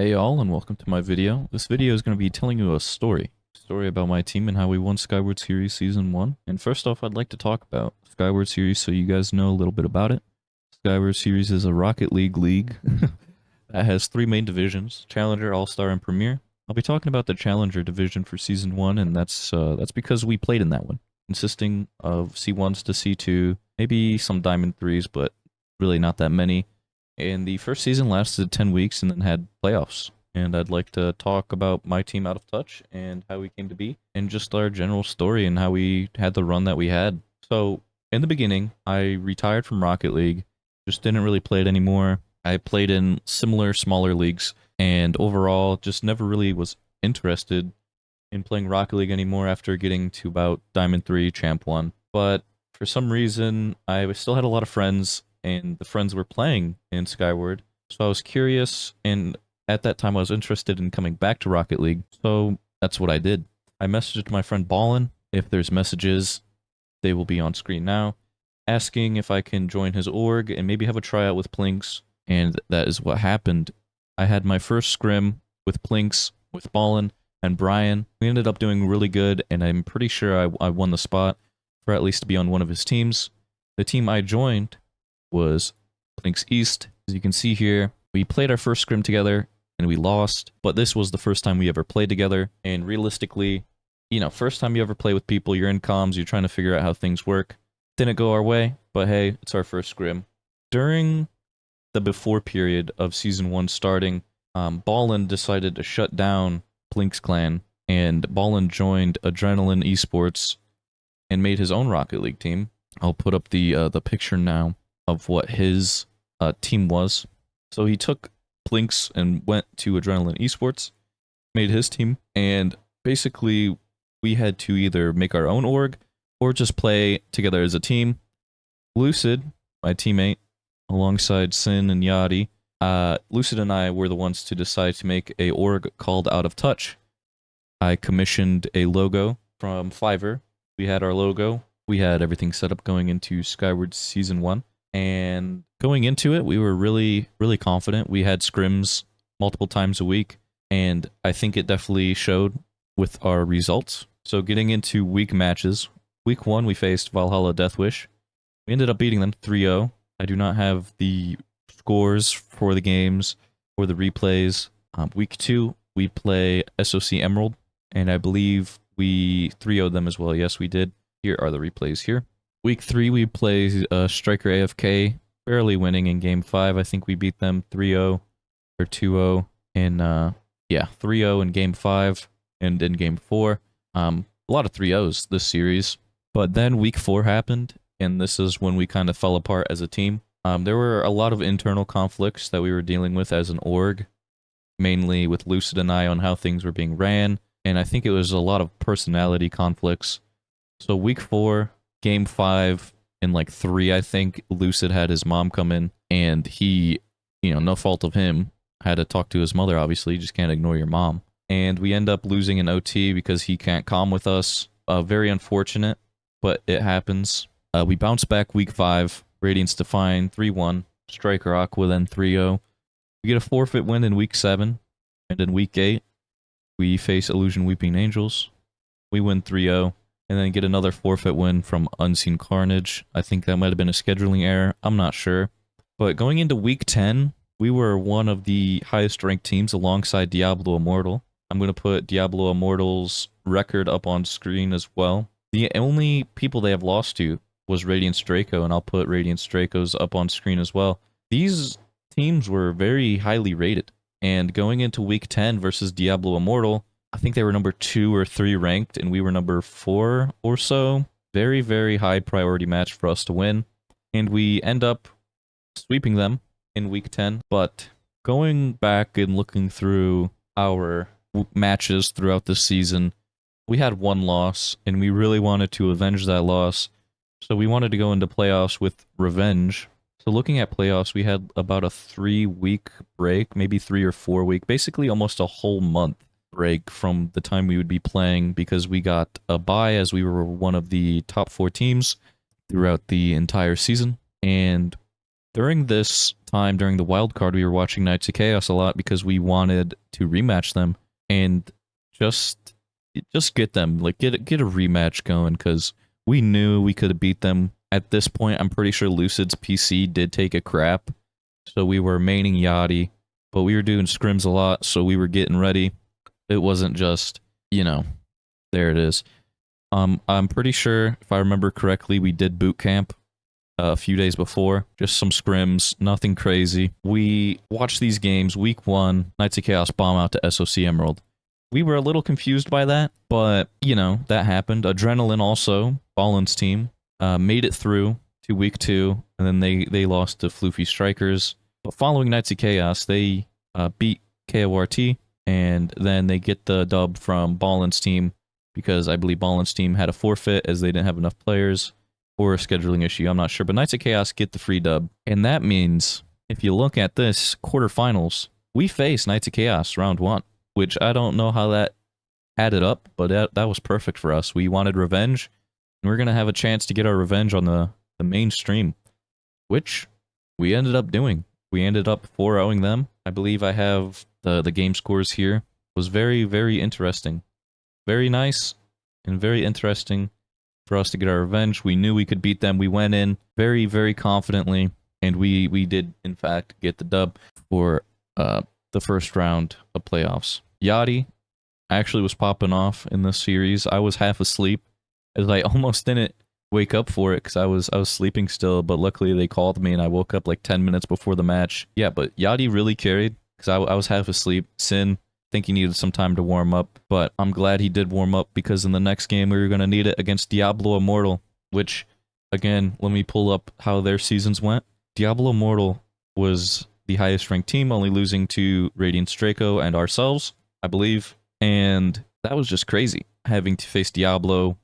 Hey all, and welcome to my video. This video is going to be telling you a story about my team and how we won Skyward Series Season 1. And first off, I'd like to talk about Skyward Series so you guys know a little bit about it. Skyward Series is a Rocket League that has three main divisions: Challenger, All-Star, and Premier. I'll be talking about the Challenger division for Season 1, and that's because we played in that one, consisting of C1s to C2, maybe some Diamond 3s, but really not that many. And the first season lasted 10 weeks and then had playoffs. And I'd like to talk about my team Out of Touch and how we came to be, and just our general story and how we had the run that we had. So, in the beginning, I retired from Rocket League, just didn't really play it anymore. I played in similar, smaller leagues, and overall, just never really was interested in playing Rocket League anymore after getting to about Diamond 3, Champ 1. But for some reason, I still had a lot of friends, and the friends were playing in Skyward. So I was curious, and at that time I was interested in coming back to Rocket League. So that's what I did. I messaged my friend Ballin. If there's messages, they will be on screen now, asking if I can join his org and maybe have a tryout with Plinks. And that is what happened. I had my first scrim with Plinks, with Ballin, and Brian. We ended up doing really good, and I'm pretty sure I won the spot for at least to be on one of his teams. The team I joined was Plinks East. As you can see here, we played our first scrim together and we lost, but this was the first time we ever played together. And realistically, first time you ever play with people, you're in comms, you're trying to figure out how things work. Didn't go our way, but hey, it's our first scrim. During the before period of Season 1 starting, Ballin decided to shut down Plinks Clan, and Ballin joined Adrenaline Esports and made his own Rocket League team. I'll put up the picture now of what his team was. So he took Plinks and went to Adrenaline Esports, made his team, and basically we had to either make our own org or just play together as a team. Lucid, my teammate, alongside Sin and Yachty, Lucid and I were the ones to decide to make a org called Out of Touch. I commissioned a logo from Fiverr. We had our logo. We had everything set up going into Skyward Season 1. And going into it, we were really, really confident. We had scrims multiple times a week, and I think it definitely showed with our results. So getting into week matches, week 1 we faced Valhalla Deathwish. We ended up beating them 3-0. I do not have the scores for the games or the replays. Week 2 we play SOC Emerald, and I believe we 3-0'd them as well. Yes, we did. Here are the replays here. Week 3, we play Striker AFK, barely winning in Game 5. I think we beat them 3-0 or 2-0, and 3-0 in Game 5 and in Game 4. A lot of 3-0s this series. But then Week 4 happened, and this is when we kind of fell apart as a team. There were a lot of internal conflicts that we were dealing with as an org, mainly with Lucid and I on how things were being ran, and I think it was a lot of personality conflicts. So Week 4... Game 5 in like 3, I think, Lucid had his mom come in, and he, no fault of him, had to talk to his mother, obviously. You just can't ignore your mom. And we end up losing an OT because he can't comm with us. Very unfortunate, but it happens. We bounce back Week 5, Radiance Define 3-1, Striker Aqua then 3-0. We get a forfeit win in Week 7, and in Week 8, we face Illusion Weeping Angels. We win 3-0. And then get another forfeit win from Unseen Carnage. I think that might have been a scheduling error. I'm not sure. But going into Week 10, we were one of the highest ranked teams alongside Diablo Immortal. I'm going to put Diablo Immortal's record up on screen as well. The only people they have lost to was Radiance Draco, and I'll put Radiance Draco's up on screen as well. These teams were very highly rated. And going into Week 10 versus Diablo Immortal, I think they were number 2 or 3 ranked, and we were number 4 or so. Very, very high priority match for us to win. And we end up sweeping them in Week 10. But going back and looking through our matches throughout the season, we had one loss, and we really wanted to avenge that loss. So we wanted to go into playoffs with revenge. So looking at playoffs, we had about a 3-week break, maybe 3 or 4 week, basically almost a whole month break from the time we would be playing, because we got a bye as we were one of the top 4 teams throughout the entire season. And during this time, during the wild card, we were watching Knights of Chaos a lot because we wanted to rematch them and just get them, like get a rematch going, because we knew we could have beat them. At this point, I'm pretty sure Lucid's PC did take a crap, so we were maining Yachty, but we were doing scrims a lot, so we were getting ready. It wasn't just, you know, there it is. I'm pretty sure, if I remember correctly, we did boot camp a few days before, just some scrims, nothing crazy. We watched these games. Week 1, Knights of Chaos bomb out to SOC Emerald. We were a little confused by that, but, you know, that happened. Adrenaline also, Ballin's team, made it through to week 2, and then they lost to Floofy Strikers. But following Knights of Chaos, they beat KORT, and then they get the dub from Ballin's team, because I believe Ballin's team had a forfeit as they didn't have enough players, or a scheduling issue, I'm not sure. But Knights of Chaos get the free dub, and that means, if you look at this, quarterfinals, we face Knights of Chaos round 1, which I don't know how that added up, but that was perfect for us. We wanted revenge, and we're going to have a chance to get our revenge on the main stream, which we ended up doing. We ended up 4-0ing them. I believe I have the game scores here. It was very, very interesting. Very nice and very interesting for us to get our revenge. We knew we could beat them. We went in very, very confidently, and we did, in fact, get the dub for the first round of playoffs. Yachty actually was popping off in this series. I was half asleep, as I almost didn't wake up for it because I was sleeping still, but luckily they called me and I woke up like 10 minutes before the match. Yeah, but Yachty really carried because I was half asleep. Sin, I think he needed some time to warm up, but I'm glad he did warm up because in the next game we were going to need it against Diablo Immortal, which, again, let me pull up how their seasons went. Diablo Immortal was the highest ranked team, only losing to Radiance Draco and ourselves, I believe, and that was just crazy, having to face Diablo.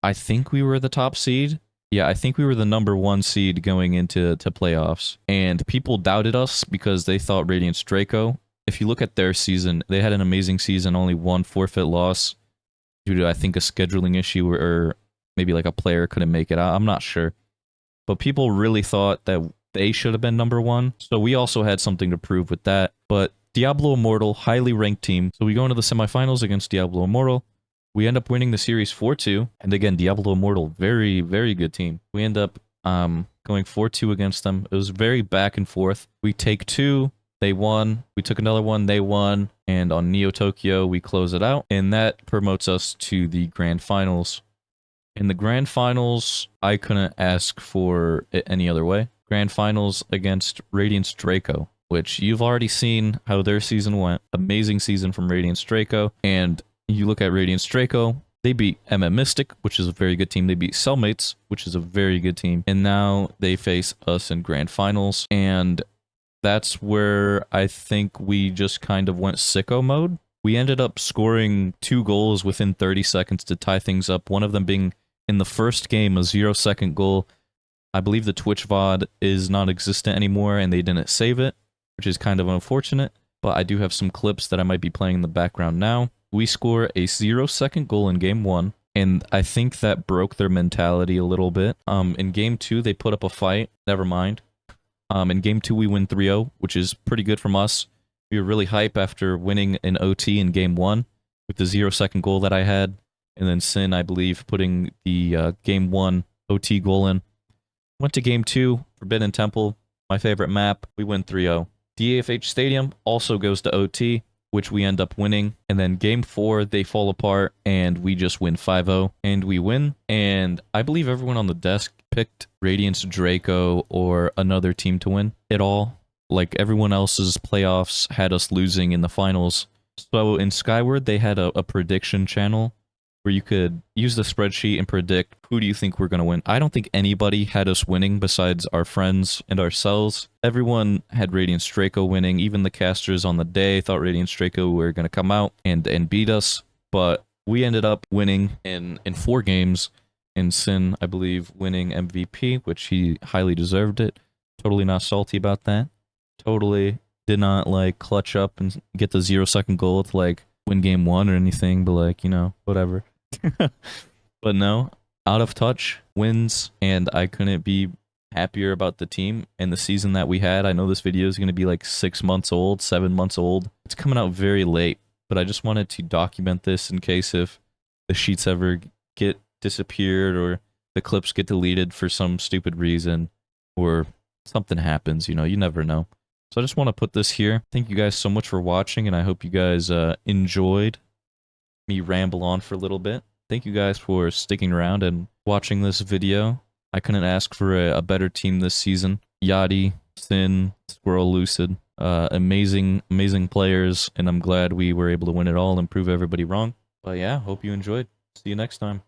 I think we were the top seed. Yeah, I think we were the #1 seed going into playoffs, and people doubted us because they thought Radiance Draco. If you look at their season, they had an amazing season, only one forfeit loss due to, I think, a scheduling issue or maybe like a player couldn't make it out. I'm not sure. But people really thought that they should have been #1, so we also had something to prove with that. But Diablo Immortal, highly ranked team. So we go into the semifinals against Diablo Immortal. We end up winning the series 4-2. And again, Diablo Immortal, very, very good team. We end up going 4-2 against them. It was very back and forth. We take 2. They won. We took another one. They won. And on Neo Tokyo, we close it out. And that promotes us to the grand finals. In the grand finals, I couldn't ask for it any other way. Grand finals against Radiance Draco, which you've already seen how their season went. Amazing season from Radiance Draco. And you look at Radiance Draco, they beat MM Mystic, which is a very good team. They beat Cellmates, which is a very good team. And now they face us in grand finals. And that's where I think we just kind of went sicko mode. We ended up scoring 2 goals within 30 seconds to tie things up. One of them being in the first game, a 0-second goal. I believe the Twitch VOD is non-existent anymore and they didn't save it, which is kind of unfortunate. But I do have some clips that I might be playing in the background now. We score a 0-second goal in game 1, and I think that broke their mentality a little bit. In game 2, they put up a fight. Never mind. In game 2, we win 3-0, which is pretty good from us. We were really hype after winning an OT in game 1 with the 0-second goal that I had. And then Sin, I believe, putting the game 1 OT goal in. Went to game 2, Forbidden Temple, my favorite map. We win 3-0. DAFH Stadium also goes to OT, which we end up winning. And then game 4, they fall apart, and we just win 5-0. And we win. And I believe everyone on the desk picked Radiance Draco or another team to win it all. Like, everyone else's playoffs had us losing in the finals. So in Skyward, they had a prediction channel where you could use the spreadsheet and predict who do you think we're going to win. I don't think anybody had us winning besides our friends and ourselves. Everyone had Radiance Draco winning. Even the casters on the day thought Radiance Draco were going to come out and beat us. But we ended up winning in 4 games. And Sin, I believe, winning MVP, which he highly deserved it. Totally not salty about that. Totally did not, like, clutch up and get the 0-second goal to, like, win game 1 or anything, but, like, you know, whatever. But no, Out of Touch wins, and I couldn't be happier about the team and the season that we had. I know this video is going to be like 6 months old, 7 months old. It's coming out very late, but I just wanted to document this in case if the sheets ever get disappeared or the clips get deleted for some stupid reason or something happens, you know, you never know. So I just want to put this here. Thank you guys so much for watching, and I hope you guys enjoyed me ramble on for a little bit. Thank you guys for sticking around and watching this video. I couldn't ask for a better team this season. Yachty, Sin, Squirrel, Lucid, amazing players, and I'm glad we were able to win it all and prove everybody wrong. But yeah, hope you enjoyed. See you next time.